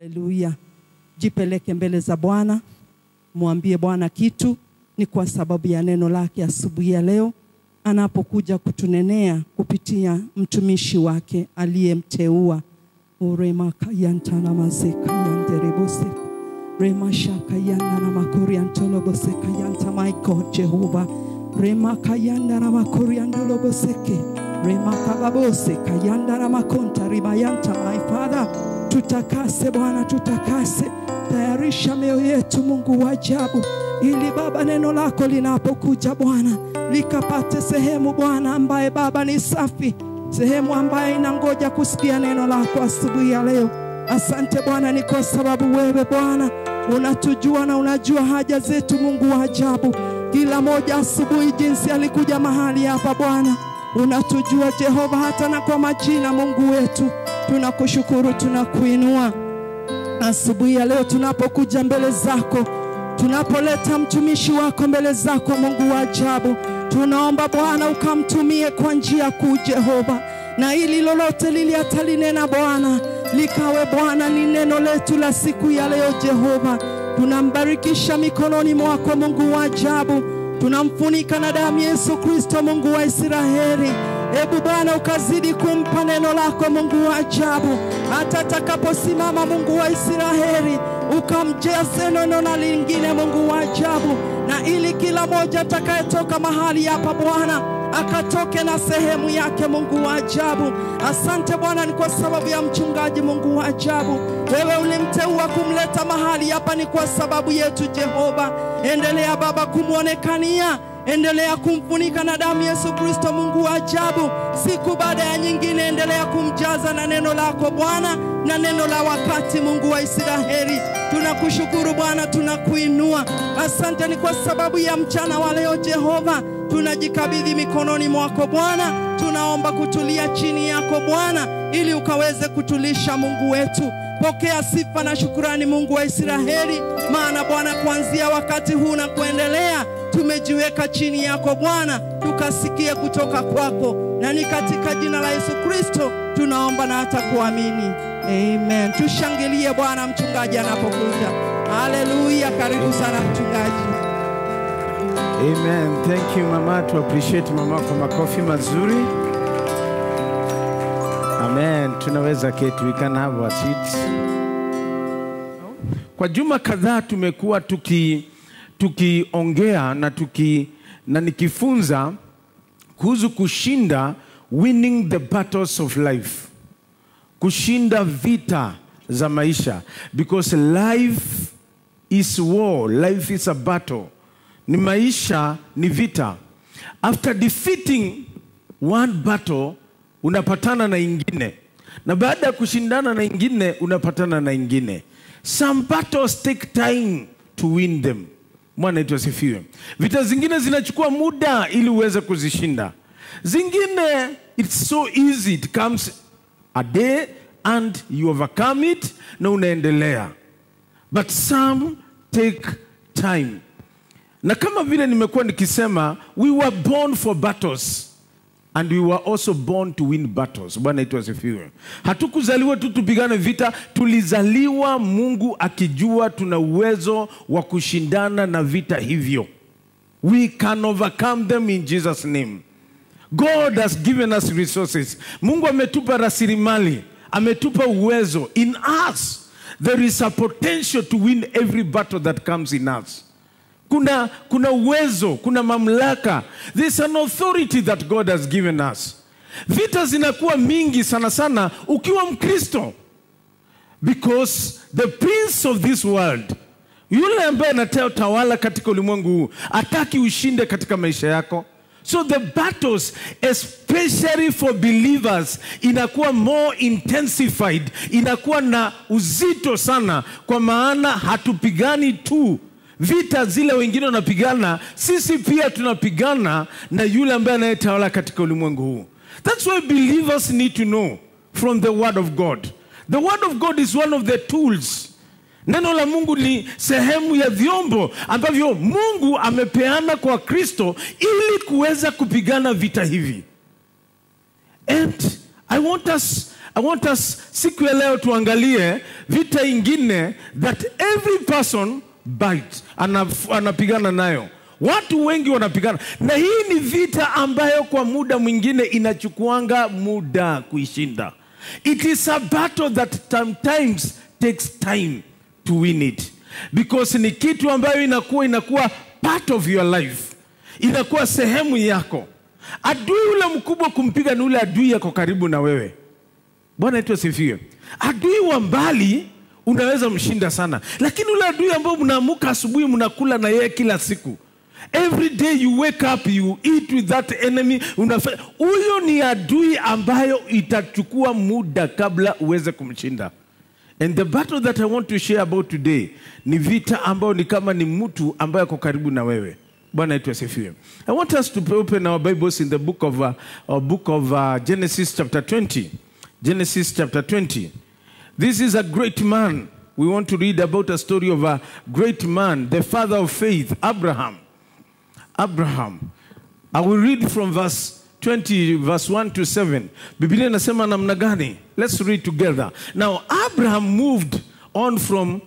Haleluya. Jipeleke mbele za Bwana, muambie Bwana kitu. Ni kwa sababu ya neno lake asubuhi ya leo anapokuja kutunenea kupitia mtumishi wake aliyemteua. Urema kayantana mazeka yanderebose rema shaka yana na makuri antolobose kayanta. My God Jehovah, rema kayanda na makuri antoloboseke rema kababose kayanda na makonta ribayanta. My Father, tutakase Bwana, tutakase. Tayarisha mioyo yetu Mungu wa ajabu, ili Baba neno lako linapokuja Bwana likapate sehemu Bwana ambaye Baba ni safi, sehemu ambaye inangoja kusikia neno lako asubuhi ya leo. Asante Bwana, ni kwa sababu wewe Bwana unatujua na unajua haja zetu Mungu wa ajabu. Kila moja asubuhi jinsi alikuja mahali hapa Bwana unatujua Jehova, hata na kwa majina Mungu wetu. Tunakushukuru, tunakuinua asubuhi ya leo tunapokuja mbele zako, tunapoleta mtumishi wako mbele zako Mungu wa ajabu. Tunaomba Bwana ukamtumie kwa njia kuu Jehova, na ili lolote lili atalinena Bwana likawe Bwana ni neno letu la siku ya leo Jehova. Tunambarikisha mikononi mwako Mungu wa ajabu, tunamfunika na damu Yesu Kristo Mungu wa Israeli. Ebu Bwana ukazidi kumpa neno lako Mungu wa ajabu, hata atakaposimama Mungu wa Israeli ukamjaze neno na lingine Mungu wa ajabu, na ili kila moja atakayetoka mahali hapa Bwana akatoke na sehemu yake Mungu wa ajabu. Asante Bwana, ni kwa sababu ya mchungaji Mungu wa ajabu. Wewe ulimteua kumleta mahali hapa ni kwa sababu yetu Jehova. Endelea Baba kumuonekania, endelea kumfunika na damu Yesu Kristo Mungu wa ajabu. Siku baada ya nyingine endelea kumjaza na neno lako Bwana, na neno la wakati Mungu wa Israeli. Tunakushukuru Bwana, tunakuinua. Asante ni kwa sababu ya mchana wa leo Jehova. Tunajikabidhi mikononi mwako Bwana, tunaomba kutulia chini yako Bwana ili ukaweze kutulisha Mungu wetu. Pokea sifa na shukrani Mungu wa Israeli, maana Bwana kuanzia wakati huu na kuendelea tumejiweka chini yako Bwana, tukasikie kutoka kwako, na ni katika jina la Yesu Kristo tunaomba na hata kuamini. Amen. Tushangilie Bwana mchungaji anapokuja. Haleluya. Karibu sana mchungaji. Amen. Thank you Mama. To appreciate Mama kwa makofi mazuri. Amen. Tunaweza keti, we can have our seats. Kwa juma kadhaa tumekuwa tukiongea na nikifunza kuhusu kushinda, winning the battles of life. Kushinda vita za maisha, because life is war, life is a battle. Ni maisha ni vita. After defeating one battle unapatana na ingine, na baada ya kushindana na ingine unapatana na ingine. Some battles take time to win them. Bwana wetu asifiwe. Vita zingine zinachukua muda ili uweze kuzishinda. Zingine it's so easy, it comes a day and you overcome it na unaendelea. But some take time. Na kama vile nimekuwa nikisema, we were born for battles and we were also born to win battles. Bwana wetu asifiwe. Hatukuzaliwa tu tupigane vita, tulizaliwa Mungu akijua tuna uwezo wa kushindana na vita hivyo. We can overcome them in Jesus name. God has given us resources. Mungu ametupa rasilimali, ametupa uwezo. In us there is a potential to win every battle that comes in us. Kuna uwezo, kuna mamlaka. There's an authority that God has given us. Vita zinakuwa mingi sana sana ukiwa Mkristo, because the prince of this world, yule ambaye anatawala katika ulimwengu huu, hataki ushinde katika maisha yako. So the battles, especially for believers, inakuwa more intensified, inakuwa na uzito sana, kwa maana hatupigani tu vita zile wengine wanapigana, sisi pia tunapigana na yule ambaye anayetawala katika ulimwengu huu. That's why believers need to know from the word of God. The word of God is one of the tools. Neno la Mungu ni sehemu ya vyombo ambavyo Mungu amepeana kwa Kristo ili kuweza kupigana vita hivi. And I want us I want us siku ya leo tuangalie vita ingine that every person anapigana nayo. Watu wengi wanapigana. Na hii ni vita ambayo kwa muda mwingine inachukuanga muda kuishinda. It is a battle that sometimes takes time to win it. Because ni kitu ambayo inakuwa part of your life. Inakuwa sehemu yako. Adui ule mkubwa kumpiga ni ule adui yako karibu na wewe. Bwana yetu asifiwe. Adui wa mbali unaweza mshinda sana. Lakini ule adui ambao mnaamuka asubuhi mnakula na yeye kila siku. Every day you wake up, you eat with that enemy. Huyo ni adui ambayo itachukua muda kabla uweze kumshinda. And the battle that I want to share about today ni vita ambayo ni kama ni mtu ambaye ako karibu na wewe. Bwana yetu asifiwe. I want us to open our Bibles in the book of Genesis chapter 20. Genesis chapter 20. This is a great man. We want to read about a story of a great man, the father of faith, Abraham. Abraham. I will read from verse 20, verse 1 to 7. Biblia inasema namna gani? Let's read together. Now, Abraham moved on from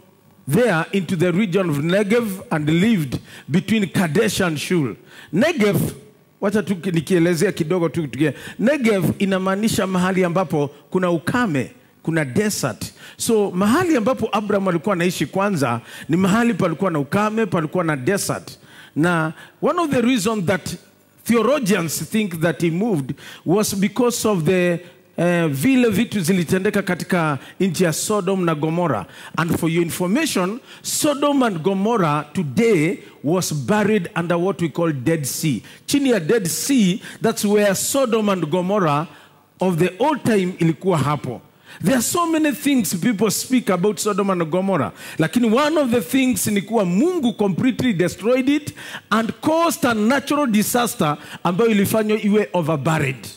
there into the region of Negev and lived between Kadesh and Shul. Negev, wacha tu nikielezea kidogo tu. Negev inamaanisha mahali ambapo kuna ukame, kuna desert. So mahali ambapo Abraham alikuwa anaishi kwanza ni mahali palikuwa na ukame, palikuwa na desert. Now, one of the reasons that theologians think that he moved was because of the vile vitu zilitendeka katika nchi ya Sodom na Gomorrah. And for your information, Sodom and Gomorrah today was buried under what we call Dead Sea. Chini ya Dead Sea, that's where Sodom and Gomorrah of the old time ilikuwa hapo. There are so many things people speak about Sodom and Gomorrah. Lakini one of the things ni kuwa Mungu completely destroyed it and caused a natural disaster ambayo ilifanywa iwe overburied.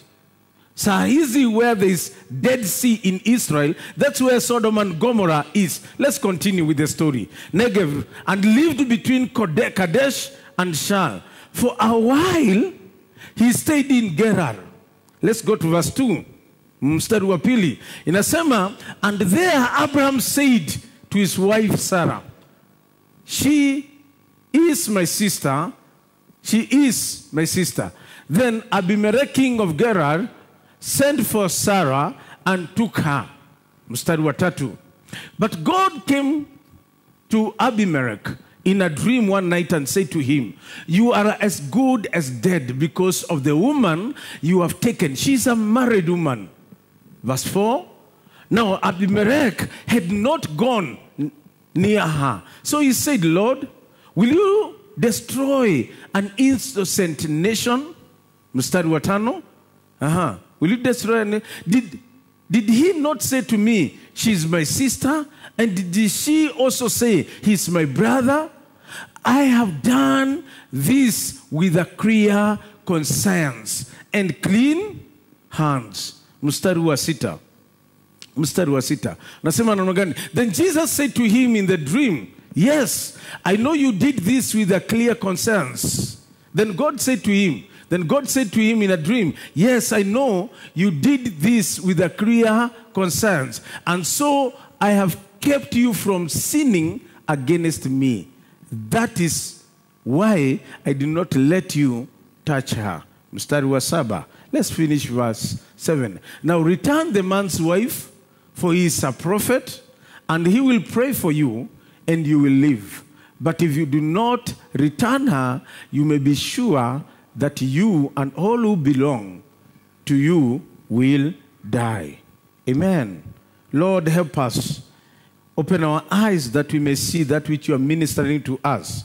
Saa hizi where there is Dead Sea in Israel, that's where Sodom and Gomorrah is. Let's continue with the story. Negev, and lived between Kadesh and Shal. For a while, he stayed in Gerar. Let's go to verse 2. Mstari wa pili. Inasema, and there Abraham said to his wife Sarah, she is my sister. She is my sister. Then Abimelech, king of Gerar, sent for Sarah and took her. Mstari wa tatu. But God came to Abimelech in a dream one night and said to him, you are as good as dead because of the woman you have taken. She's a married woman. Verse 4. Now Abimelech had not gone near her. So he said, Lord, will you destroy an innocent nation? Mstari wa tano. Will you destroy an... Did he not say to me, she's my sister? And did she also say, he's my brother? I have done this with a clear conscience and clean hands. Mstari wa sita. Mstari wa sita. Nasema namna gani? Then Jesus said to him in the dream, yes, I know you did this with a clear conscience. Then God said to him in a dream, yes, I know you did this with a clear conscience. And so I have kept you from sinning against me. That is why I did not let you touch her. Mstari wa saba. Let's finish verse 7. Now return the man's wife, for he is a prophet, and he will pray for you, and you will live. But if you do not return her, you may be sure that you and all who belong to you will die. Amen. Lord, help us. Open our eyes that we may see that which you are ministering to us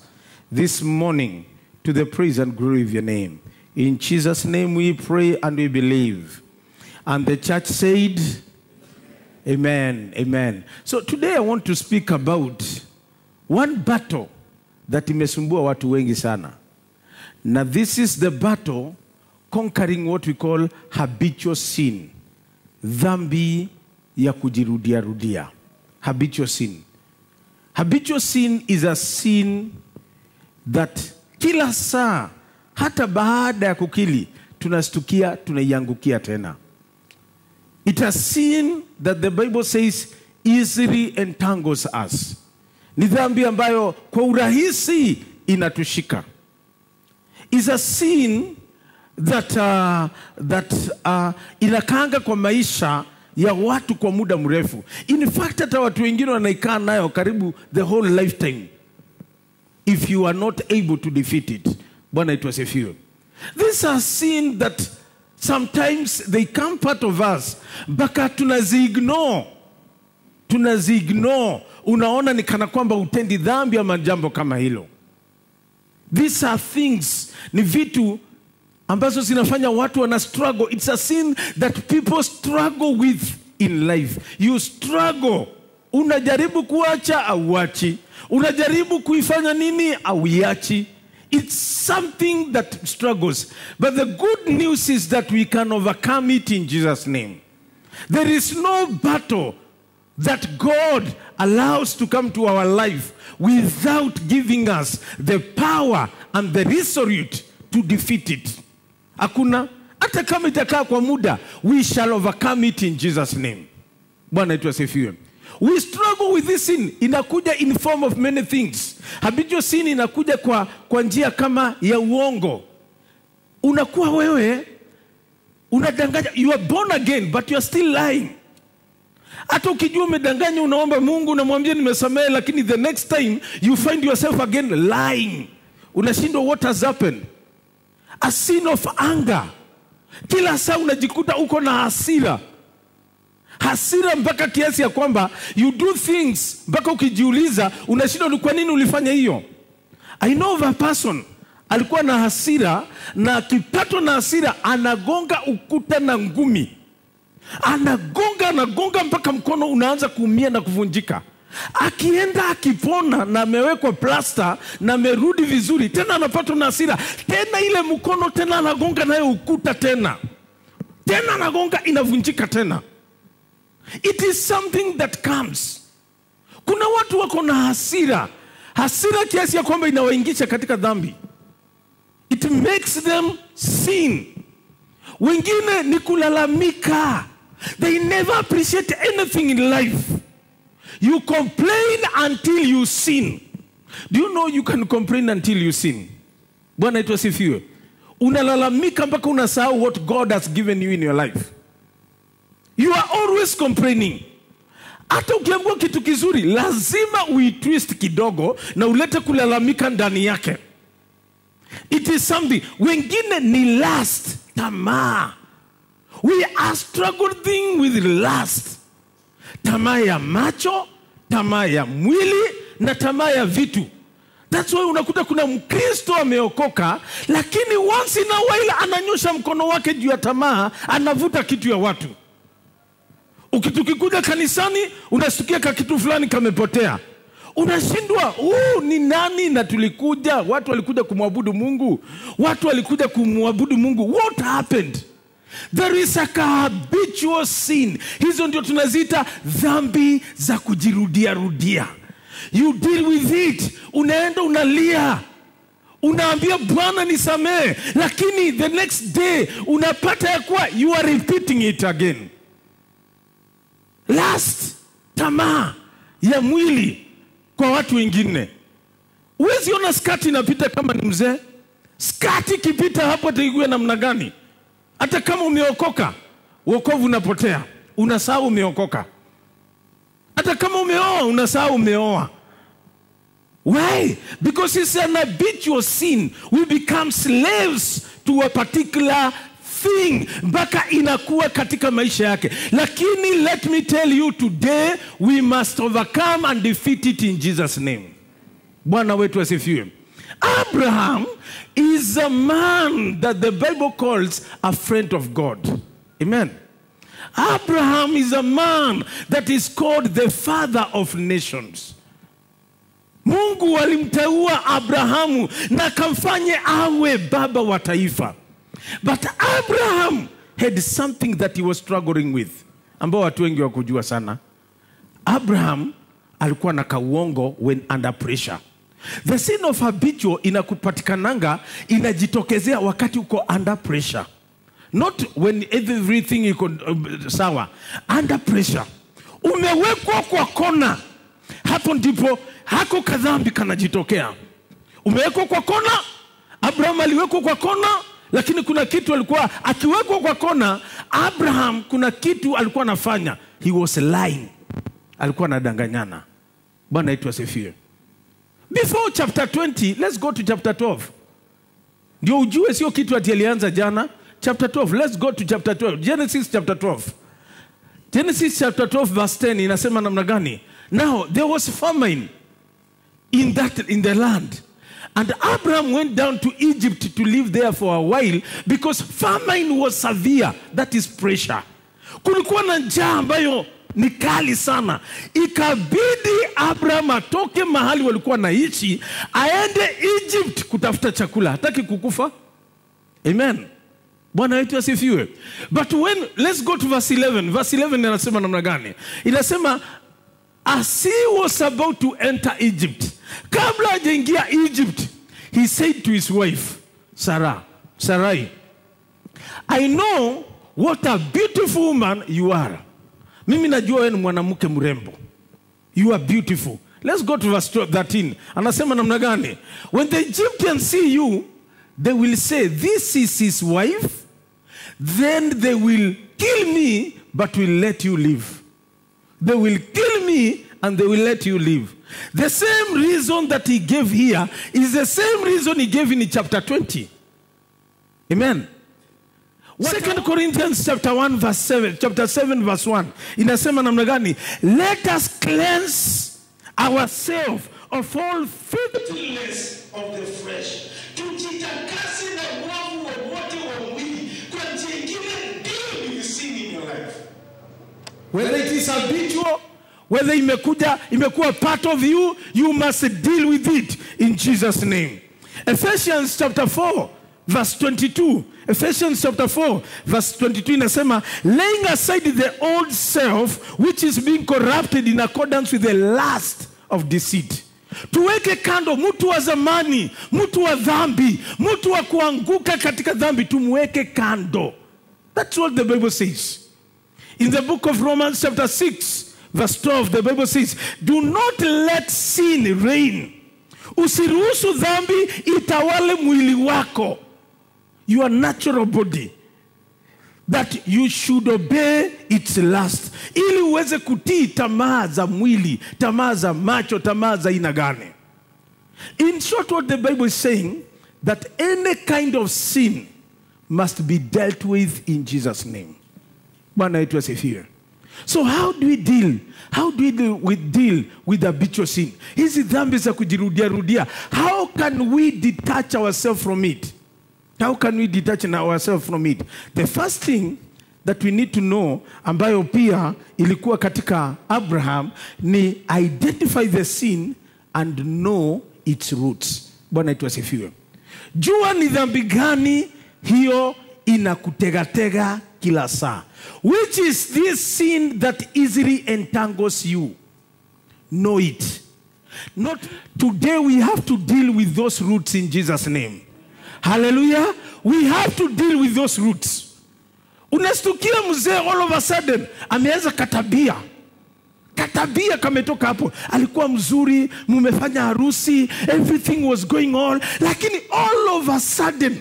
this morning, to the praise and glory of your name. In Jesus' name we pray and we believe. And the church said, amen, amen. So today I want to speak about one battle that imesumbua watu wengi sana. Now this is the battle conquering what we call habitual sin. Dhambi ya kujirudia rudia. Habitual sin. Habitual sin is a sin that kila saa, hata baada ya kukili, tunastukia, tunaiangukia tena. It a sin that the Bible says easily entangles us. Ni dhambi ambayo kwa urahisi inatushika. Is a sin that inakanga kwa maisha ya watu kwa muda mrefu. In fact, hata watu wengine wanaikaa nayo karibu the whole lifetime, if you are not able to defeat it. Bwana asifiwe. This is a sin that sometimes they come part of us, mpaka tunaziignore. Unaona ni kana kwamba utendi dhambi ama jambo kama hilo. These are things, ni vitu ambazo zinafanya watu wana struggle. It's a sin that people struggle with in life. You struggle. Unajaribu kuacha au uachi. Unajaribu kuifanya nini au iachi. It's something that struggles. But the good news is that we can overcome it in Jesus' name. There is no battle that God allows to come to our life without giving us the power and the resolute to defeat it. Hakuna, hata kama itakaa kwa muda, we shall overcome it in Jesus' name. Bwana asifiwe. We struggle with this sin. Inakuja in form of many things. Habitual sin inakuja kwa njia kama ya uongo. Unakuwa wewe, unadanganya. You are born again, but you are still lying. Hata ukijua umedanganya, unaomba Mungu, unamwambia nimesamehe, lakini the next time you find yourself again lying. Unashindwa what has happened. A sin of anger. Kila saa unajikuta uko na hasira. Hasira mpaka kiasi ya kwamba you do things mpaka ukijiuliza unashindwa ni kwa nini ulifanya hiyo. I know of a person alikuwa na hasira, na akipatwa na hasira anagonga ukuta na ngumi. Anagonga mpaka mkono unaanza kuumia na kuvunjika. Akienda akipona na amewekwa plaster na amerudi vizuri, tena anapatwa na hasira, tena ile mkono tena anagonga nayo ukuta tena anagonga, inavunjika tena. It is something that comes. Kuna watu wako na hasira kiasi ya kwamba inawaingisha katika dhambi. It makes them sin. Wengine ni kulalamika. They never appreciate anything in life. You complain until you sin. Do you know you can complain until you sin? Bwana asifiwe. Unalalamika mpaka unasahau what God has given you in your life. You are always complaining. Hata ukiambiwa kitu kizuri, lazima uitwist kidogo na ulete kulalamika ndani yake. It is something. Wengine ni lust, tamaa. We are struggling with lust. Tamaa ya macho, tamaa ya mwili, na tamaa ya vitu. That's why unakuta kuna Mkristo ameokoka, lakini once in a while ananyosha mkono wake juu ya tamaa, anavuta kitu ya watu. Ukitukikuja kanisani, unasikia kitu fulani kamepotea. Unashindwa, ni nani? Na tulikuja, watu walikuja kumwabudu Mungu. Watu walikuja kumwabudu Mungu. What happened? There is a habitual sin. Hizo ndio tunaziita dhambi za kujirudia. You deal with it. Unaenda unalia. Unaambia Bwana nisamehe, lakini the next day unapata ya kuwa you are repeating it again. Last, tamaa ya mwili kwa watu wengine. Uwezi ona skati inapita kama ni mzee. Skati kipita hapo ataikuwa namna gani? Hata kama umeokoka, wokovu unapotea. Unasahau umeokoka. Hata kama umeoa, unasahau umeoa. Why? Because it's an habitual sin. We become slaves to a particular thing mpaka inakuwa katika maisha yake. Lakini let me tell you today, we must overcome and defeat it in Jesus' name. Bwana wetu asifiwe. Abraham is a man that the Bible calls a friend of God. Amen. Abraham is a man that is called the father of nations. Mungu alimteua Abrahamu na kamfanye awe baba wa taifa. But Abraham had something that he was struggling with, ambao watu wengi wakujua sana. Abraham alikuwa na kauongo when under pressure. The sin of habitual inakupatikananga, inajitokezea wakati uko under pressure. Not when everything iko sawa. Under pressure. Umewekwa kwa kona. Hapo ndipo hako kadhambi kanajitokea. Umewekwa kwa kona. Abraham aliwekwa kwa kona, lakini kuna kitu alikuwa akiwekwa kwa kona. Abraham kuna kitu alikuwa anafanya. He was lying. Alikuwa anadanganyana. Bwana yetu asifiwe. Before chapter 20, let's go to chapter 12. Ndio ujue sio kitu ati alianza jana. Chapter 12, let's go to chapter 12. Genesis chapter 12. Genesis chapter 12 verse 10 inasema namna gani? Now there was famine in the land. And Abraham went down to Egypt to live there for a while because famine was severe. That is pressure. Kulikuwa na njaa ambayo ni kali sana. Ikabidi Abraham atoke mahali walikuwa naishi aende Egypt kutafuta chakula. Hataki kukufa. Amen. Bwana wetu asifiwe. But let's go to verse 11. Verse 11 inasema namna gani? Inasema as he was about to enter Egypt, kabla hajaingia Egypt, he said to his wife, Sarai, I know what a beautiful woman you are. Mimi najua wewe ni mwanamke mrembo. You are beautiful. Let's go to verse 13. Anasema namna gani? When the Egyptians see you, they will say, this is his wife. Then they will kill me, but will let you live. They will kill me, and they will let you live. The same reason that he gave here is the same reason he gave in chapter 20. Amen. 2 Corinthians chapter 1 verse 7, chapter 7 verse 1. Inasema namna gani? Let us cleanse ourselves of all filthiness of the flesh. Tujitakase na uovu wowote wa mwili kwa njia ingine deal with sin in your life. Whether it is habitual, whether imekuwa part of you, you must deal with it in Jesus' name. Ephesians chapter 4 verse 22. Ephesians chapter 4 verse 22 inasema, laying aside the old self which is being corrupted in accordance with the lust of deceit. Tuweke kando mtu wa zamani, mtu wa dhambi, mtu wa kuanguka katika dhambi, tumweke kando. That's what the Bible says. In the book of Romans chapter 6 verse 12, the Bible says, do not let sin reign. Usiruhusu dhambi itawale mwili wako. Your natural body, that you should obey its lust. Ili uweze kutii tamaa za mwili, tamaa za macho, tamaa za aina gani. In short, what the Bible is saying, that any kind of sin must be dealt with in Jesus' name. Bwana yetu asifiwe. So how do we deal? How do we deal with habitual sin? Hizi dhambi za kujirudia rudia. How can we detach ourselves from it? How can we detach ourselves from it? The first thing that we need to know, ambayo pia ilikuwa katika Abraham, ni identify the sin and know its roots. Bwana yetu asifiwe. Jua ni dhambi gani hiyo inakutegatega kila saa. Which is this sin that easily entangles you? Know it. Not today we have to deal with those roots in Jesus' name. Hallelujah. We have to deal with those roots. Unastukia mzee all of a sudden ameanza katabia. Katabia kametoka hapo. Alikuwa mzuri, mumefanya harusi, everything was going on, lakini all of a sudden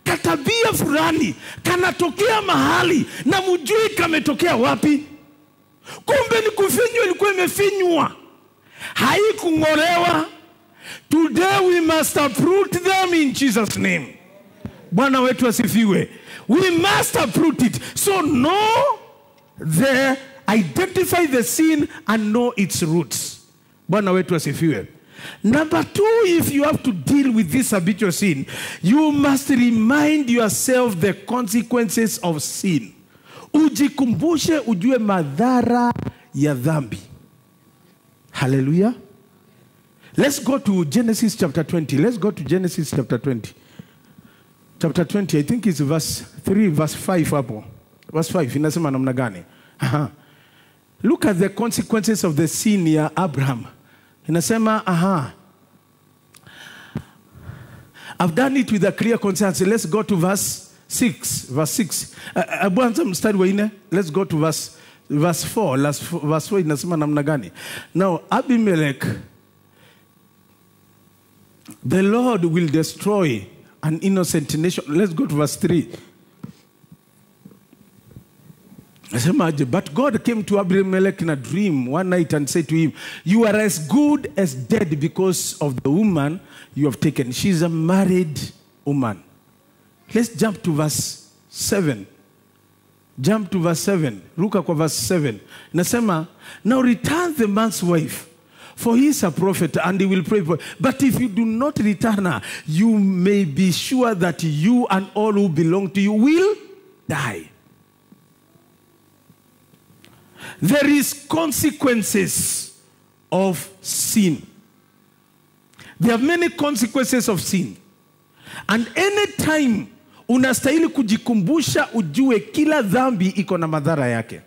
katabia fulani kanatokea mahali na mjui kametokea wapi. Kumbe ni kufinywa, ilikuwa imefinywa, haikung'olewa. Today we must uproot them in Jesus' name. Bwana wetu asifiwe. We must uproot it. So identify the sin and know its roots. Bwana wetu asifiwe. Number 2, if you have to deal with this habitual sin, you must remind yourself the consequences of sin. Ujikumbushe, ujue madhara ya dhambi. Hallelujah. Let's go to Genesis chapter 20. Let's go to Genesis chapter 20. Chapter 20, I think it's verse 3, verse 5 hapo. Verse 5, inasema namna gani? Look at the consequences of the sin ya Abraham. Inasema, I've done it with a clear conscience. Let's go to verse 6, verse 6. Abwanza mstari wa 4. Let's go to verse 4. Verse 4 inasema namna gani? Now Abimelech, the Lord will destroy an innocent nation. Let's go to verse 3. But God came to Abimelech in a dream one night and said to him, you are as good as dead because of the woman you have taken. She's a married woman. Let's jump to verse 7. Jump to verse 7. Ruka kwa verse 7. Nasema, now return the man's wife, for he is a prophet and he will pray for you. But if you do not return her, you may be sure that you and all who belong to you will die. There is consequences of sin. There are many consequences of sin. And any time unastahili kujikumbusha ujue kila dhambi iko na madhara yake.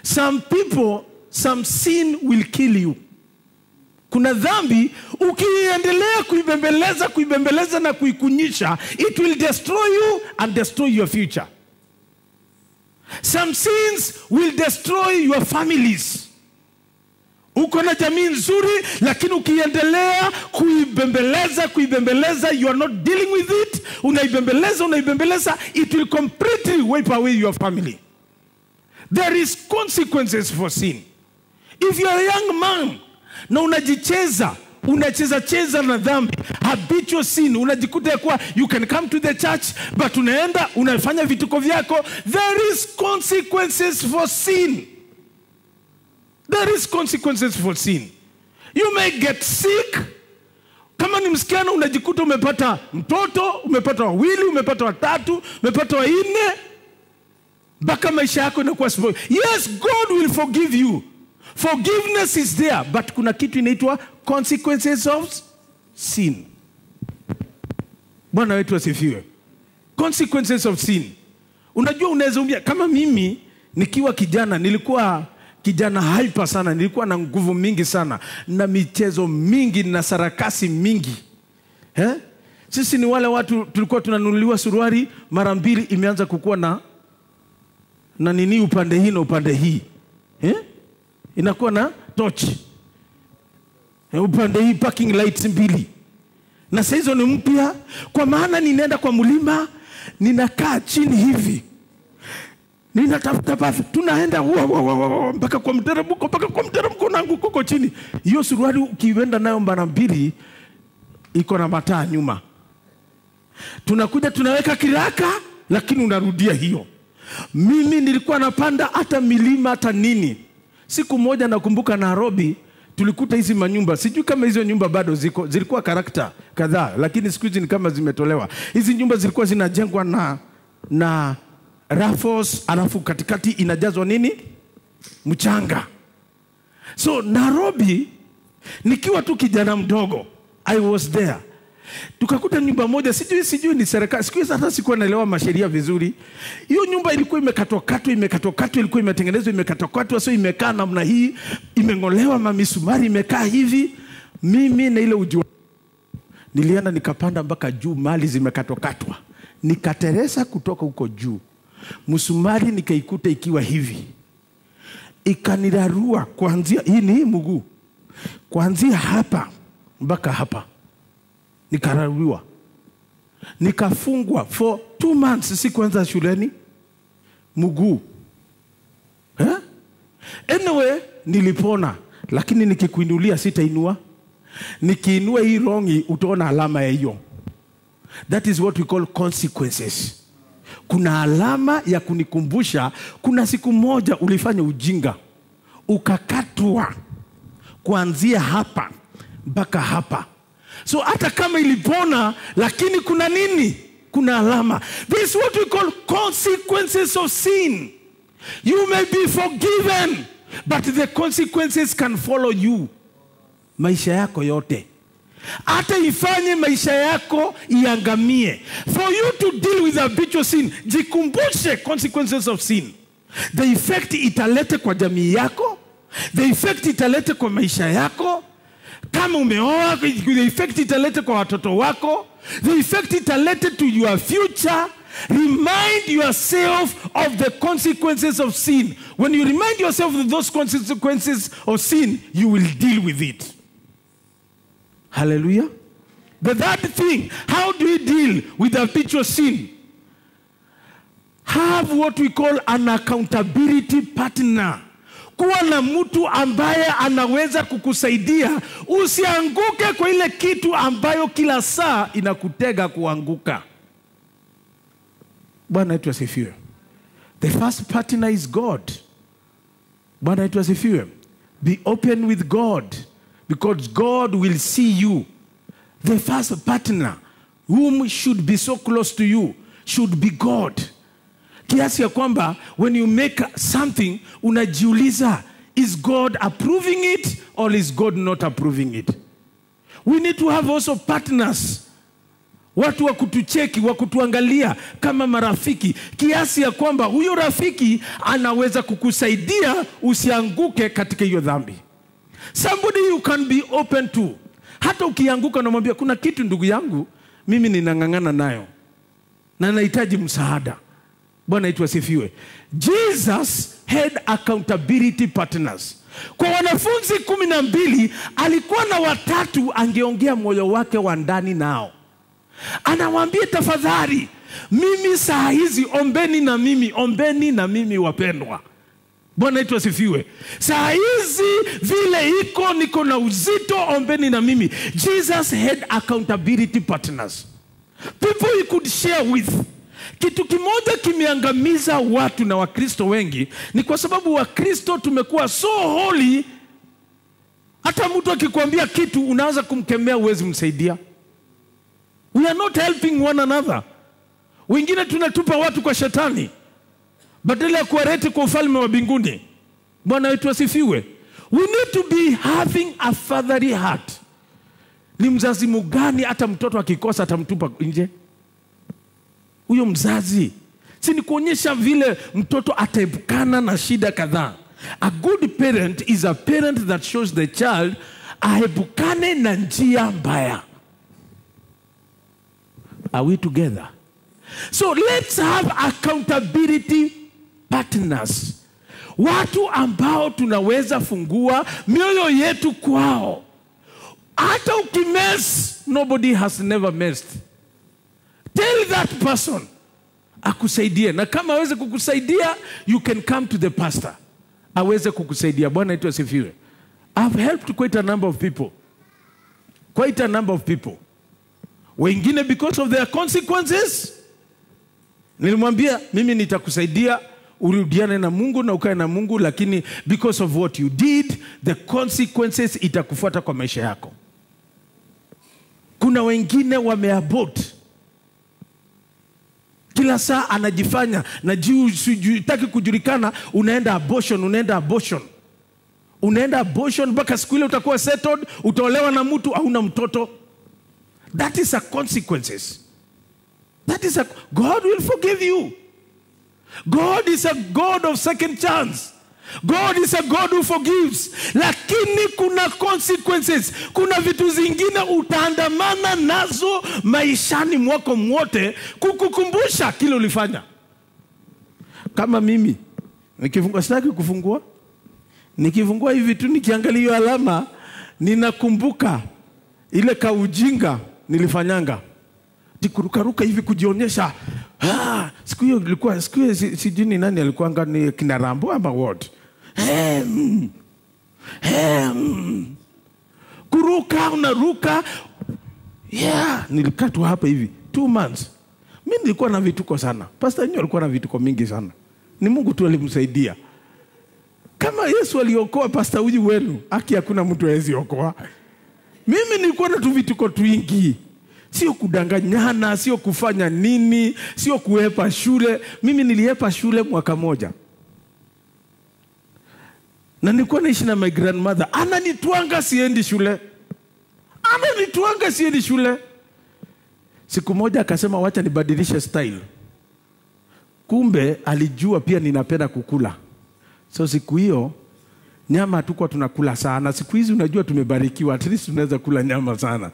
Some people, some sin will kill you. Kuna dhambi ukiendelea kuibembeleza na kuikunyisha, it will destroy you and destroy your future. Some sins will destroy your families. Uko na jamii nzuri, lakini ukiendelea kuibembeleza, you are not dealing with it, unaibembeleza, it will completely wipe away your family. There is consequences for sin. If you are a young man, na unacheza na dhambi, habitual sin, unajikuta kwa you can come to the church, but unafanya vituko vyako, there is consequences for sin. There is consequences for sin. You may get sick. Kama ni msichana unajikuta umepata mtoto, umepata wawili, umepata watatu, umepata wanne, mpaka maisha yako inakuwa spoiled. Yes, God will forgive you. Forgiveness is there, but kuna kitu inaitwa consequences of sin. Bwana wetu asifiwe. Consequences of sin. Unajua unaweza umia. Kama mimi nikiwa kijana, nilikuwa kijana hyper sana, nilikuwa na nguvu mingi sana, na michezo mingi na sarakasi mingi. Sisi ni wale watu tulikuwa tunanunuliwa suruali mara mbili, imeanza kukua na nini upande hii na upande hii. Inakuwa na torch. Upande hii parking lights mbili. Na sasa hizo ni mpya, kwa maana ninaenda kwa mlima, ninakaa chini hivi, ninatafuta basi, tunaenda mpaka kwa mteremko nangu koko chini. Hiyo suruali ukienda nayo mara mbili iko na mataa nyuma. Tunakuja tunaweka kiraka, lakini unarudia hiyo. Mimi nilikuwa napanda hata milima hata nini. Siku moja nakumbuka Nairobi, tulikuta hizi manyumba, sijui kama hizo nyumba bado zilikuwa karakta kadhaa, lakini siku hizi ni kama zimetolewa. Hizi nyumba zilikuwa zinajengwa na raffles, alafu katikati inajazwa nini? Mchanga. So Nairobi, nikiwa tu kijana mdogo, I was there. Tukakuta nyumba moja, sijui ni serikali, siku hizi hata sikuwa naelewa masheria vizuri. Hiyo nyumba ilikuwa imekatwa, ilikuwa imetengenezwa imekatwa, so imekaa namna hii, imengolewa mamisumari, imekaa hivi. Mimi na ile ujua, nilienda nikapanda mpaka juu, mali zimekatwa. Nikateresa kutoka huko juu. Musumari nikaikuta ikiwa hivi. Ikanirarua kuanzia hii ni mguu, kuanzia hapa mpaka hapa. Nikararua. Nikafungwa for 2 months, sikuanza shuleni. Mguu. Anyway, nilipona, lakini nikikuinulia sitainua. Nikiinua hii rongi utaona alama ya hiyo. That is what we call consequences. Kuna alama ya kunikumbusha kuna siku moja ulifanya ujinga, ukakatwa kuanzia hapa mpaka hapa. So hata kama ilipona, lakini kuna nini? Kuna alama. This is what we call consequences of sin. You may be forgiven, but the consequences can follow you maisha yako yote. Hata ifanye maisha yako iangamie. For you to deal with habitual sin, jikumbushe consequences of sin. The effect italete kwa jamii yako, the effect italete kwa maisha yako. Kama umeoa, the effect italete kwa watoto wako, the effect italete to your future. Remind yourself of the consequences of sin. When you remind yourself of those consequences of sin, you will deal with it. Hallelujah. The third thing, how do we deal with habitual sin? Have what we call an accountability partner. Kuwa na mtu ambaye anaweza kukusaidia usianguke kwa ile kitu ambayo kila saa inakutega kuanguka. Bwana wetu asifiwe. The first partner is God. Bwana wetu asifiwe. Be open with God, because God will see you. The first partner whom should be so close to you should be God. Kiasi ya kwamba when you make something unajiuliza, is God approving it or is God not approving it? We need to have also partners. Watu wa kutucheki, wa kutuangalia kama marafiki, kiasi ya kwamba huyo rafiki anaweza kukusaidia usianguke katika hiyo dhambi. Somebody you can be open to. Hata ukianguka unamwambia, kuna kitu ndugu yangu mimi ninang'ang'ana nayo na nahitaji msaada. Bwana wetu asifiwe. Jesus had accountability partners. Kwa wanafunzi 12 alikuwa na watatu angeongea moyo wake wa ndani nao. Anawaambia, tafadhali mimi saa hizi ombeni na mimi wapendwa. Bwana wetu asifiwe. Saa hizi vile niko na uzito, ombeni na mimi. Jesus had accountability partners. People he could share with. Kitu kimoja kimeangamiza watu na Wakristo wengi ni kwa sababu Wakristo tumekuwa so holy, hata mtu akikwambia kitu unaanza kumkemea, uwezi msaidia. We are not helping one another. Wengine tunatupa watu kwa shetani badala ya kuwarete kwa ufalme wa mbinguni. Bwana wetu asifiwe. We need to be having a fatherly heart. Ni mzazi mgani hata mtoto akikosa atamtupa nje? Huyo mzazi si ni kuonyesha vile mtoto ataepukana na shida kadhaa. A good parent is a parent that shows the child aepukane na njia mbaya. Are we together? So let's have accountability partners. Watu ambao tunaweza fungua mioyo yetu kwao. Hata ukimess, nobody has never messed. Tell that person akusaidie, na kama aweze kukusaidia, you can come to the pastor aweze kukusaidia. Bwana wetu asifiwe. I've helped quite a number of people. Quite a number of people. Wengine because of their consequences, nilimwambia mimi nitakusaidia urudiane na Mungu na ukae na Mungu, lakini because of what you did, the consequences itakufuata kwa maisha yako. Kuna wengine wameabort. Kila saa anajifanya na taki kujulikana, unaenda abortion mpaka siku ile utakuwa settled, utaolewa na mtu hauna mtoto. That is a consequences. God will forgive you. God is a God of second chance. God is a God who forgives. Lakini kuna consequences. Kuna vitu zingine utaandamana nazo maishani mwako mwote kukukumbusha kile ulifanya. Kama mimi nikifungua, sitaki kufungua. Nikifungua hivi tu nikiangalia hiyo alama, ninakumbuka ile kaujinga nilifanyanga. Tikurukaruka hivi kujionyesha. Siku hiyo ilikuwa, siku hiyo sijui ni nani alikuwa ngani, kina Rambo ama what. Kuruka, unaruka. Nilikaa tu hapa hivi 2 months. Mimi nilikuwa na vituko sana. Pastor Nyo alikuwa na vituko mingi sana. Ni Mungu tu alimsaidia. Kama Yesu aliokoa pastor huyu wenu, haki hakuna mtu hawezi okoa. Mimi nilikuwa na tu vituko twingi. Sio kudanganyana, sio kufanya nini, sio kuhepa shule. Mimi nilihepa shule mwaka moja. Na nilikuwa naishi na my grandmother. Ananituanga siendi shule. Siku moja akasema wacha nibadilishe style. Kumbe alijua pia ninapenda kukula. So siku hiyo Nyama hatukuwa tunakula sana. Siku hizi unajua tumebarikiwa, at least tunaweza kula nyama sana.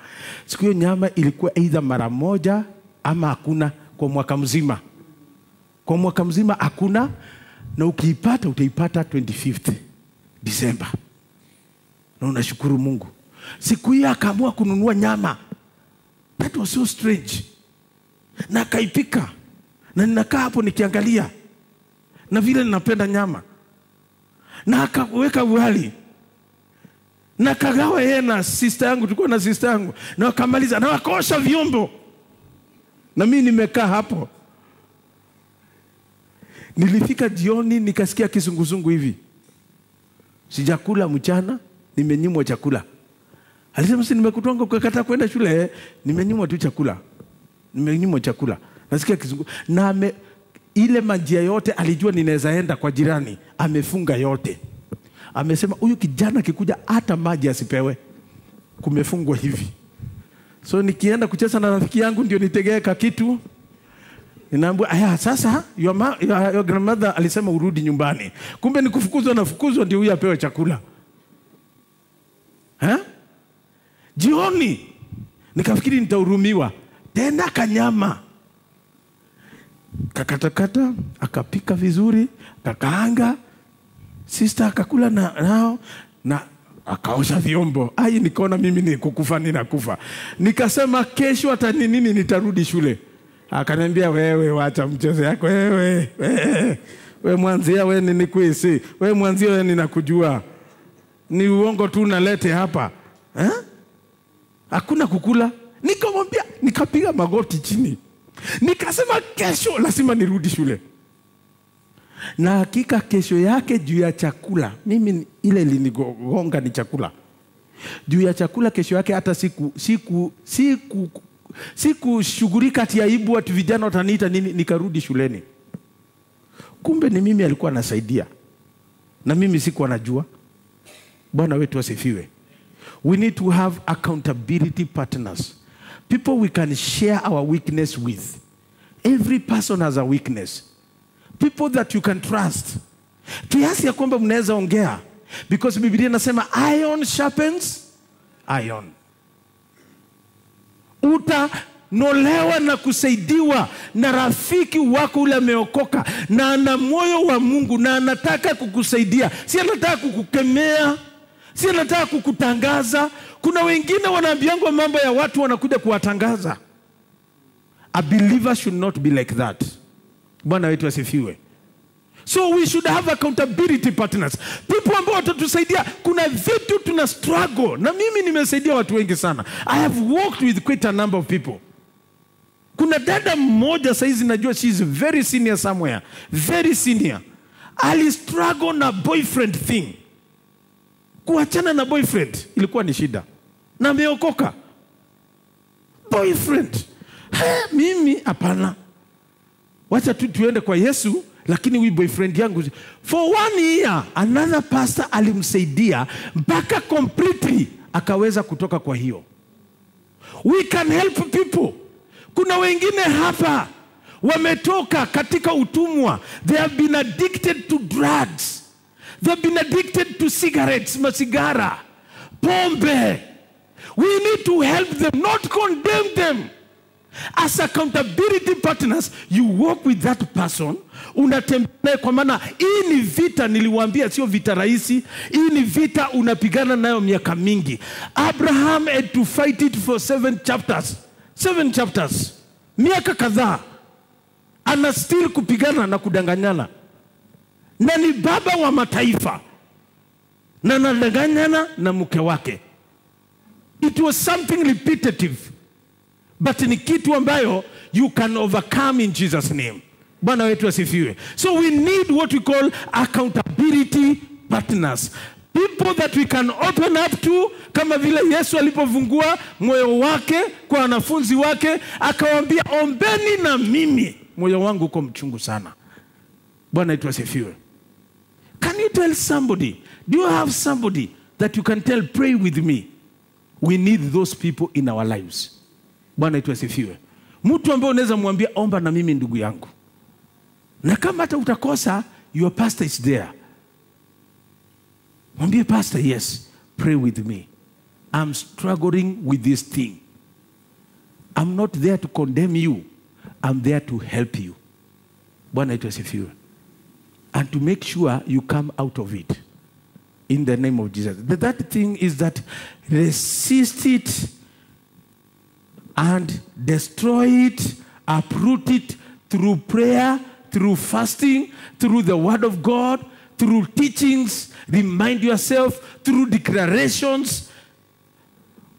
Siku hiyo nyama ilikuwa either mara moja ama hakuna kwa mwaka mzima. Kwa mwaka mzima hakuna, na ukiipata utaipata 25th December. Na unashukuru Mungu. Siku hiyo akaamua kununua nyama. That was so strange. Na akaipika. Na ninakaa hapo nikiangalia. Na vile ninapenda nyama. Na akaweka wali. Na kagawa yeye na sister yangu, tulikuwa na sister yangu. Na wakamaliza na wakaosha vyombo. Na mimi nimekaa hapo. Nilifika jioni nikasikia kizunguzungu hivi. Sijakula mchana, nimenyimwa chakula. Alisema si nimekutonga ukakataa kwenda shule, nimenyimwa tu chakula. Nimenyimwa chakula. Nasikia kizungu. Na ile manjia yote alijua ninaweza enda kwa jirani, amefunga yote. Amesema huyu kijana kikuja hata maji asipewe. Kumefungwa hivi. So nikienda kucheza na rafiki yangu ndio nitegeka kitu. Ninaambia aya sasa your grandmother alisema urudi nyumbani. Kumbe nikufukuzwa na fukuzwa ndio huyu apewe chakula. Jioni nikafikiri nitahurumiwa. Tena kanyama. Kakatakata, akapika vizuri, kakaanga. Sister akakula nao na akaosha vyombo. Ai nikaona mimi ni kukufa ninakufa. Nikasema kesho hata nini nitarudi shule. Akaniambia wewe wacha mchezo yako wewe mwanzia wewe nini kwesi. Wewe mwanzia wewe ninakujua. Ni uongo tu unalete hapa. Hakuna kukula. Nikamwambia nikapiga magoti chini. Nikasema kesho lazima nirudi shule. Na hakika kesho yake juu ya chakula. Mimi ile linigonga ni chakula. Juu ya chakula kesho yake hata siku shughulika ati aibu ati vijana wataniita nini, nikarudi shuleni. Kumbe ni mimi alikuwa anasaidia. Na mimi sikuwa najua. Bwana wetu asifiwe. We need to have accountability partners. People we can share our weakness with. Every person has a weakness. People that you can trust. Kiasi ya kwamba mnaweza ongea. Because Biblia inasema iron sharpens iron. Utanolewa na kusaidiwa na rafiki wako ule ameokoka na ana moyo wa Mungu na anataka kukusaidia. Si anataka kukukemea, si anataka kukutangaza. Kuna wengine wanaambiangwa mambo ya watu wanakuja kuwatangaza. A believer should not be like that. Bwana wetu asifiwe. So we should have accountability partners. People ambao watatusaidia. Kuna vitu tuna struggle. Na mimi nimesaidia watu wengi sana. I have worked with quite a number of people. Kuna dada mmoja saizi najua she is very senior somewhere. Very senior. Ali struggle na boyfriend thing. Kuachana na boyfriend ilikuwa ni shida. Na ameokoka. Boyfriend. Mimi hapana. Wacha tuende kwa Yesu. Lakini huyu boyfriend yangu for 1 year another pastor alimsaidia mpaka completely akaweza kutoka kwa hiyo. We can help people. Kuna wengine hapa wametoka katika utumwa. They have been addicted to drugs. They have been addicted to cigarettes, masigara, pombe. We need to help them, not condemn them. As accountability partners, you work with that person. Unatembea kwa maana hii ni vita, niliwaambia sio vita rahisi. Hii ni vita unapigana nayo miaka mingi. Abraham had to fight it for 7 chapters. 7 chapters. Miaka kadhaa. Ana still kupigana na kudanganyana. Na ni baba wa mataifa. Na anadanganyana na mke wake. It was something repetitive. But ni kitu ambayo you can overcome in Jesus' name. Bwana wetu asifiwe. So we need what we call accountability partners. People that we can open up to, kama vile Yesu alipofungua moyo wake kwa wanafunzi wake, akawaambia ombeni na mimi, moyo wangu uko mchungu sana. Bwana wetu asifiwe. Can you tell somebody? Do you have somebody that you can tell, pray with me? We need those people in our lives. Bwana wetu asifiwe. Mtu ambaye unaweza mwambia omba na mimi ndugu yangu. Na kama hata utakosa, your pastor is there. Mwambie pastor, yes, pray with me. I'm struggling with this thing. I'm not there to condemn you. I'm there to help you. Bwana yetu asifiwe. And to make sure you come out of it. In the name of Jesus. That thing is that resist it and destroy it, uproot it through prayer, through fasting, through the word of God, through teachings, remind yourself, through declarations.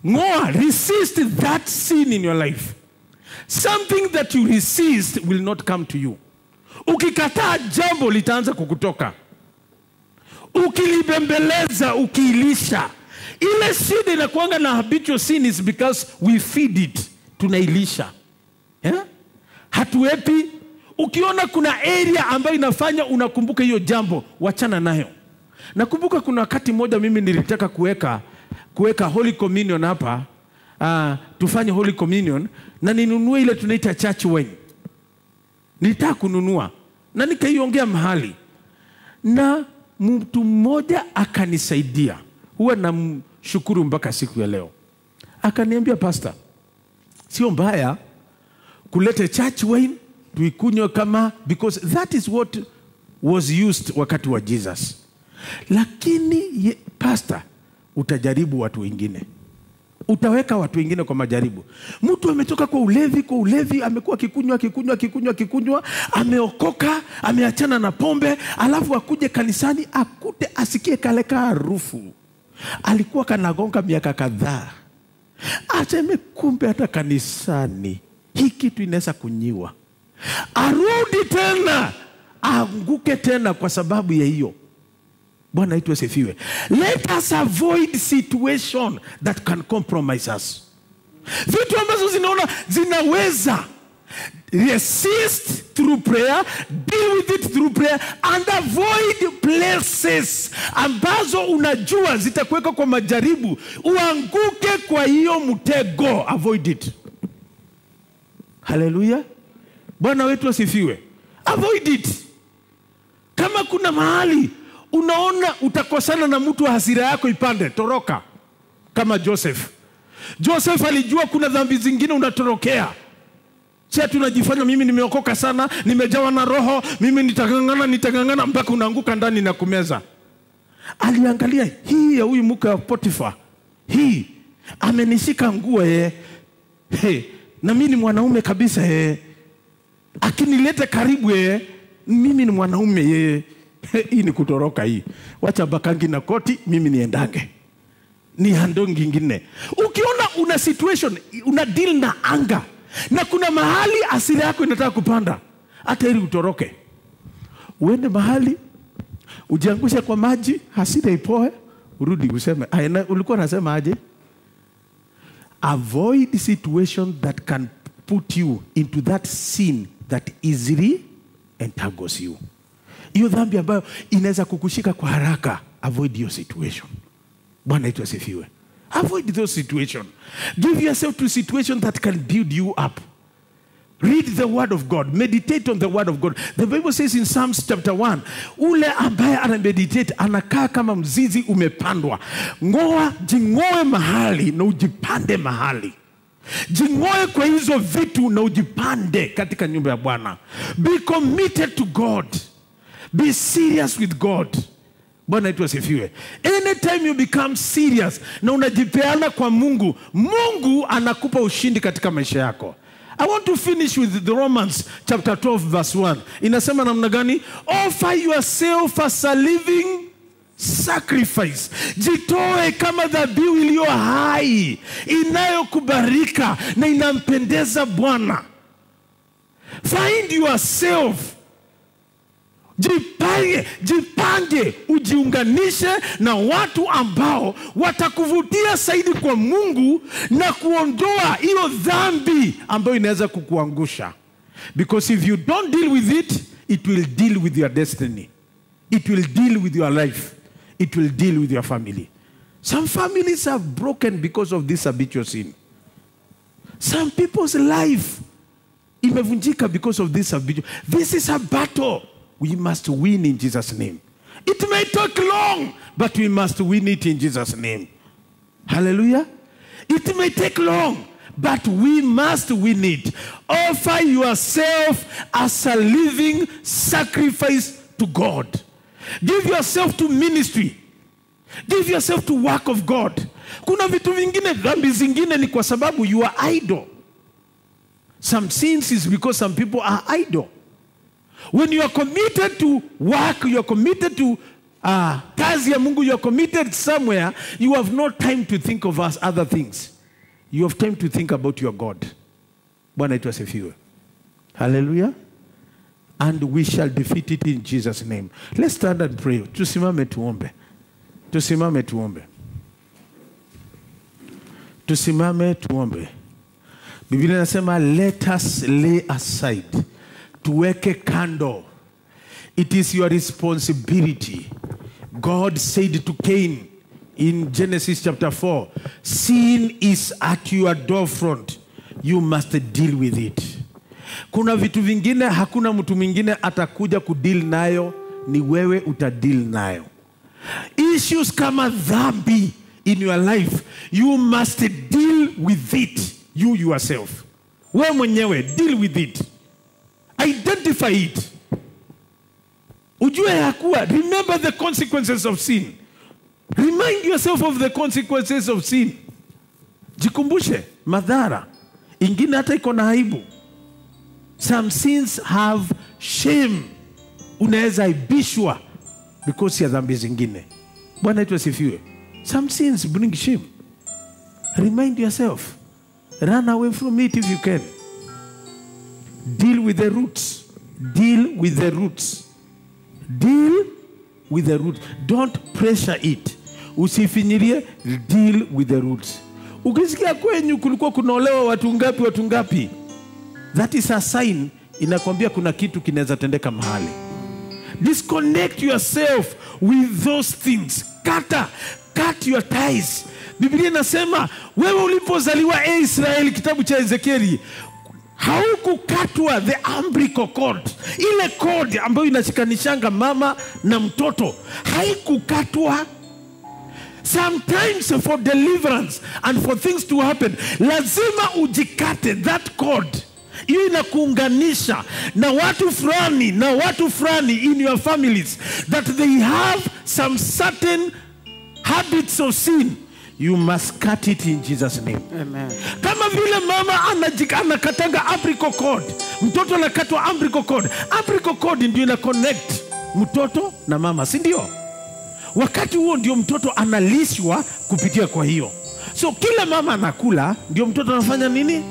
More, resist that sin in your life. Something that you resist will not come to you. Ukikataa jambo litaanza kukutoka. Ukilibembeleza, ukiilisha. Ile shida inakuanga na habitual sin is because we feed it. Tunailisha. Yeah? Hatuepi. Ukiona kuna area ambayo inafanya unakumbuka hiyo jambo, wachana nayo. Nakumbuka kuna wakati moja mimi nilitaka kuweka Holy Communion hapa. Tufanye Holy Communion. Na ninunue ile tunaita church wine. Nilitaka kununua. Na nikaiongea mahali. Na mtu mmoja akanisaidia. Huwa namshukuru mpaka siku ya leo. Akaniambia, pastor, sio mbaya kulete church wine tuikunywe kama, because that is what was used wakati wa Jesus. Lakini pastor, utajaribu watu wengine. Utaweka watu wengine kwa majaribu. Mtu ametoka kwa ulevi, amekuwa kikunywa, ameokoka, ameachana na pombe, alafu akuje kanisani akute asikie kale ka harufu. Alikuwa kanagonga miaka kadhaa. Aseme kumbe hata kanisani hii kitu inaweza kunyiwa. Arudi tena, anguke tena kwa sababu ya hiyo. Bwana yetu asifiwe. Let us avoid situation that can compromise us. Vitu ambazo zinaweza resist through prayer, deal with it through prayer, and avoid places ambazo unajua zitakuweka kwa majaribu, uanguke kwa hiyo mtego. Avoid it. Hallelujah. Bwana wetu asifiwe. Avoid it. Kama kuna mahali unaona utakosana na mtu, hasira yako ipande, toroka. Kama Joseph alijua kuna dhambi zingine unatorokea. Sasa tunajifanya mimi nimeokoka sana, nimejawa na roho, mimi nitangangana mpaka unaanguka ndani na kumeza. Aliangalia hii ya huyu mke wa Potifa. Hii amenishika nguo na mimi ni mwanaume kabisa akinileta karibu mimi ni mwanaume hii ni kutoroka hii. Wacha bakangi na koti, mimi niendange. Ni hando ngingine. Ukiona una situation, una deal na anga, na kuna mahali asili yako inataka kupanda, hata ili utoroke. Uende mahali, ujiangushe kwa maji, hasira ipoe, urudi useme, ulikuwa unasema aje? Avoid situation that can put you into that sin that easily entangles you. Hiyo dhambi ambayo inaweza kukushika kwa haraka, avoid your situation. Bwana yetu asifiwe. Avoid those situations. Give yourself to situations that can build you up. Read the word of God. Meditate on the word of God. The Bible says in Psalms chapter 1, ule ambaye anameditate anakaa kama mzizi umepandwa. Jingoe mahali na ujipande mahali. Jingoe kwa hizo vitu na ujipande katika nyumba ya Bwana. Be committed to God. Be serious with God. Bwana yetu asifiwe. Anytime you become serious na unajipeana kwa Mungu, Mungu anakupa ushindi katika maisha yako. I want to finish with the Romans chapter 12 verse 1. Inasema namna gani? Offer yourself as a living sacrifice. Jitoe kama dhabihu iliyo hai, inayokubarika na inampendeza Bwana. Find yourself. Jipange, ujiunganishe na watu ambao watakuvutia zaidi kwa Mungu na kuondoa hiyo dhambi ambayo inaweza kukuangusha. Because if you don't deal with it, it will deal with your destiny. It will deal with your life. It will deal with your family. Some families have broken because of this habitual sin. Some people's life imevunjika because of this habitual. This is a battle we must win in Jesus' name. It may take long, but we must win it in Jesus' name. Hallelujah. It may take long, but we must win it. Offer yourself as a living sacrifice to God. Give yourself to ministry. Give yourself to work of God. Kuna vitu vingine, dhambi zingine ni kwa sababu you are idle. Some sins is because some people are idle. When you are committed to work, you are committed to kazi ya Mungu, you are committed somewhere, you have no time to think of other things. You have time to think about your God. Bwana wetu asifiwe. Hallelujah. And we shall defeat it in Jesus' name. Let's stand and pray. Tusimame tuombe. Tusimame tuombe. Tusimame tuombe. Biblia inasema let us lay aside. Tuweke kando. It is your responsibility. God said to Cain in Genesis chapter 4, sin is at your door front. You must deal with it. Kuna vitu vingine hakuna mtu mwingine atakuja kudeal nayo, ni wewe utadeal nayo. Issues kama dhambi in your life, you must deal with it. You yourself. Wewe mwenyewe, deal with it. Identify it. Ujue yakuwa, remember the consequences of sin. Remind yourself of the consequences of sin. Jikumbushe madhara. Ingine hata iko na aibu. Some sins have shame. Unaweza aibishwa because ya dhambi zingine. Bwana wetu asifiwe. Some sins bring shame. Remind yourself. Run away from it if you can. Deal with the roots. Deal with the roots. Deal with the roots. Don't pressure it. Usifinyirie, deal with the roots. Ukisikia kwenyu kulikuwa kunaolewa watu ngapi, that is a sign inakwambia kuna kitu kinaweza tendeka mahali. Disconnect yourself with those things. Cut your ties. Biblia inasema wewe ulipozaliwa Israeli, kitabu cha Ezekieli, haukukatwa the umbilical cord. Ile cord ambayo inashikanishanga mama na mtoto haikukatwa. Sometimes for deliverance and for things to happen, lazima ujikate that cord. Hiyo inakuunganisha na watu fulani in your families, that they have some certain habits of sin. You must cut it in Jesus' name. Amen. Kama vile mama anakatanga umbilical cord, mtoto anakatwa umbilical cord. Umbilical cord ndio ina connect mtoto na mama, si ndio? Wakati huo ndio mtoto analishwa kupitia kwa hiyo. So kila mama anakula, ndio mtoto anafanya nini?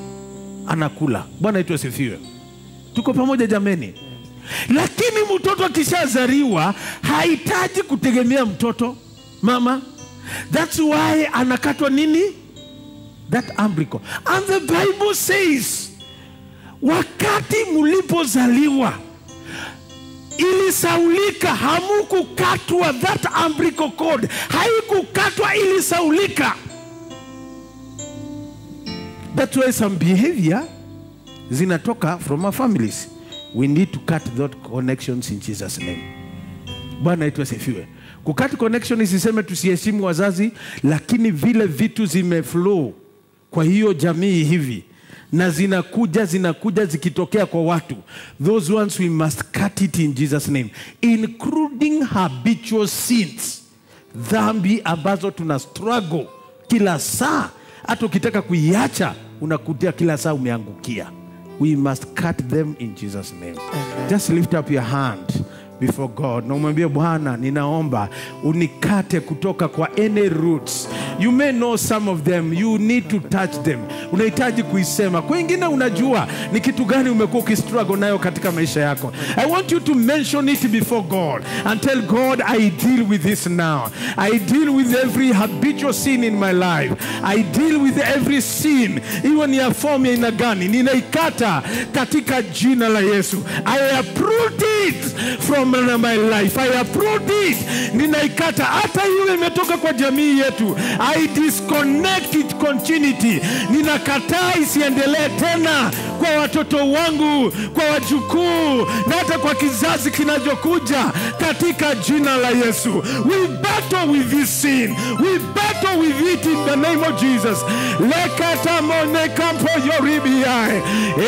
Anakula. Bwana wetu asifiwe. Tuko pamoja jameni? Lakini mtoto akishazaliwa hahitaji kutegemea mtoto mama. That's why anakatwa nini? That umbilical. And the Bible says, wakati mulipozaliwa ilisaulika, hamukukatwa that umbilical cord. Haikukatwa, ilisaulika. That's why some behavior zinatoka from our families. We need to cut those connections in Jesus' name. Bwana wetu asifiwe. Kukati connection isiseme tusiheshimu wazazi, lakini vile vitu zimeflow kwa hiyo jamii hivi na zinakuja zikitokea kwa watu. Those ones we must cut it in Jesus' name, including habitual sins. Dhambi ambazo tuna struggle kila saa, hata ukitaka kuiacha unakutia kila saa umeangukia. We must cut them in Jesus' name. Amen. Just lift up your hand before God. Na umwambie Bwana, ninaomba unikate kutoka kwa any roots. You may know some of them. You need to touch them. Unahitaji kuisema. Kwa wengine unajua ni kitu gani umekuwa ukistruggle nayo katika maisha yako. I want you to mention it before God and tell God, I deal with this now. I deal with every habitual sin in my life. I deal with every sin. Iwe ni ya form ya aina gani, ninaikata katika jina la Yesu. I uproot it from my life. I uproot it. Ninaikata. Hata iwe imetoka kwa jamii yetu, I disconnect it continuity. Ninakataa isiendelee tena kwa kwa watoto wangu, kwa wajukuu, na hata kwa kizazi kinachokuja katika jina la Yesu. We battle with this sin. We battle with it in the name of Jesus. Lekata mone kampo yoribiai.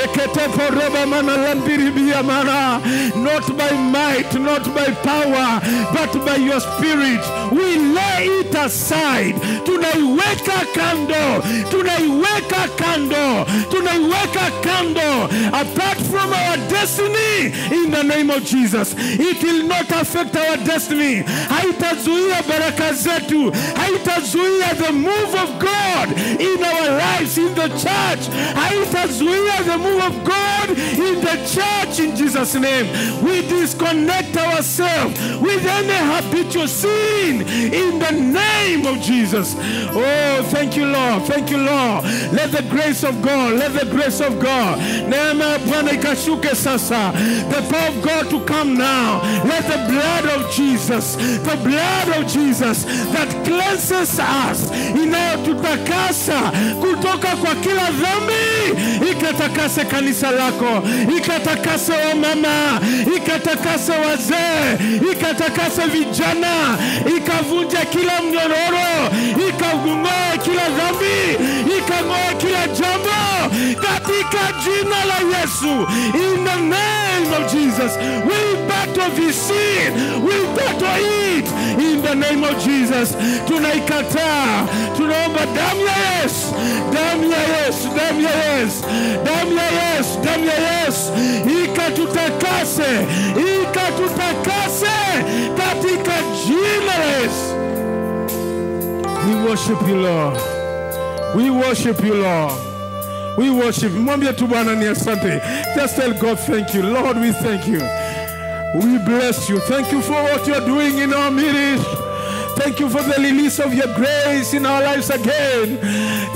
Ekete poroba mana lambiribia mana. Not by might, not by power, but by your spirit. We lay it aside. Tunaiweka kando. Tunaiweka kando. Tunaiweka kando. Apart from our destiny in the name of Jesus. It will not affect our destiny. Haitazuia baraka zetu. Haitazuia the move of God in our lives in the church. Haitazuia the move of God in the church in Jesus' name. We disconnect ourselves with any habitual sin in the name of Jesus. Oh, thank you, Lord. Thank you, Lord. Let the grace of God, let the grace of God, neema Bwana ikashuke sasa. The power of God to come now. Let the blood of Jesus, the blood of Jesus that cleanses us, inayotutakasa kutoka kwa kila dhambi, ikatakase kanisa lako, ikatakase wamama, ikatakase wazee, ikatakase vijana, ikavunja kila mnyororo, ikang'oa kila dhambi, ikang'oa kila jambo katika jina la Yesu. In the name of Jesus, we battle this sin, we battle it in the name of Jesus. Tunaikataa, tunaomba damu ya Yesu, damu ya Yesu, damu ya Yesu, damu ya Yesu, damu ya Yesu, ikatutakase, ikatutakase katika jina la Yesu. We worship you, Lord. We worship you, Lord. We worship. Mwambie tu Bwana ni asante. Just tell God thank you. Lord, we thank you. We bless you. Thank you for what you're doing in our midst. Thank you for the release of your grace in our lives again.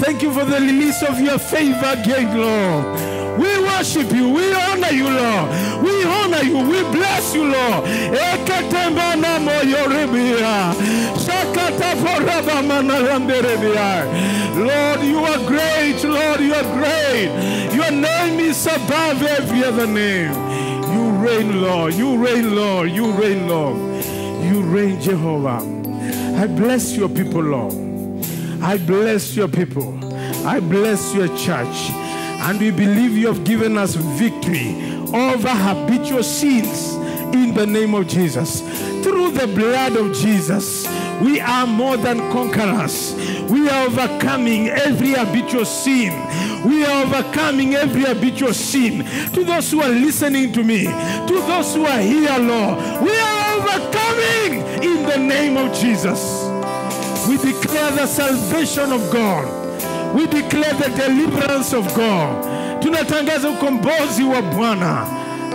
Thank you for the release of your favor again, Lord. We worship you. We honor you, Lord. We honor you. We bless you, Lord. Ekatembana moyo rebia. Shakata poraba manalamberebia. Lord, you are great. Lord, you are great. Your name is above every other name. You reign, Lord. You reign, Lord. You reign, Lord. You reign, Jehovah. I bless your people, Lord. I bless your people. I bless your church. And we believe you have given us victory over habitual sins in the name of Jesus. Through the blood of Jesus, we are more than conquerors. We are overcoming every habitual sin. We are overcoming every habitual sin. To those who are listening to me, to those who are here, Lord, we are overcoming in the name of Jesus. We declare the salvation of God. We declare the deliverance of God. Tunatangaza ukombozi wa Bwana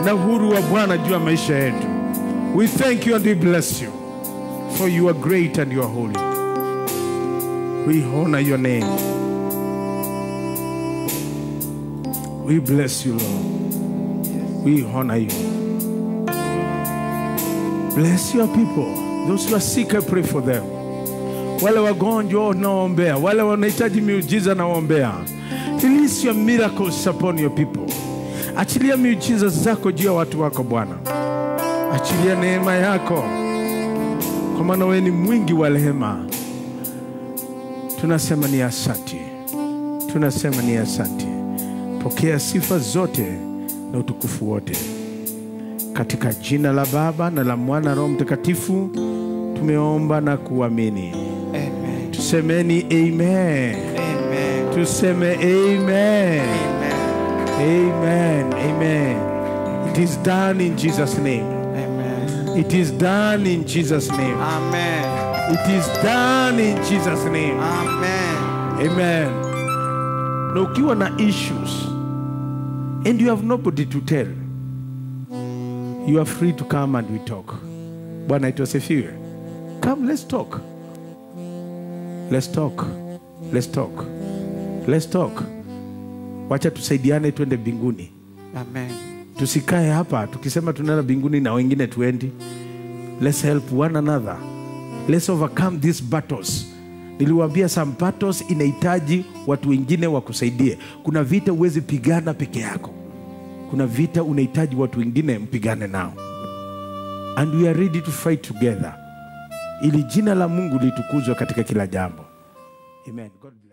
na uhuru wa Bwana juu ya maisha yetu. We thank you and we bless you, for you are great and you are holy. We honor your name. We bless you, Lord. We honor you. Bless your people. Those who are sick, I pray for them. Wale wagonjwa naombea, wale wanahitaji miujiza naombea. Release your miracles upon your people. Achilia miujiza zako juu ya watu wako Bwana. Achilia neema yako, kwa maana wewe ni mwingi wa rehema. Tunasema ni asante. Tunasema ni asante. Pokea sifa zote na utukufu wote. Katika jina la Baba na la Mwana na Roho Mtakatifu tumeomba na kuamini. Amen. Tusemeni amen. Amen. Tuseme amen. Amen. Amen. Amen. It is done in Jesus' name. Amen. It is done in Jesus' name. Amen. It is done in Jesus' name. Amen. Amen. Na ukiwa na issues and you have nobody to tell, you are free to come and we talk. Bwana itusifiwe. Come, let's talk. Let's talk. Let's talk. Let's talk. Wacha tusaidiane twende mbinguni. Amen. Tusikae hapa tukisema tunaenda mbinguni na wengine tuendi. Let's help one another. Let's overcome these battles. Niliwaambia some battles inahitaji watu wengine wakusaidie. Kuna vita huwezi pigana peke yako. kuna vita unahitaji watu wengine mpigane nao. And we are ready to fight together, ili jina la Mungu litukuzwe katika kila jambo. Amen. God bless.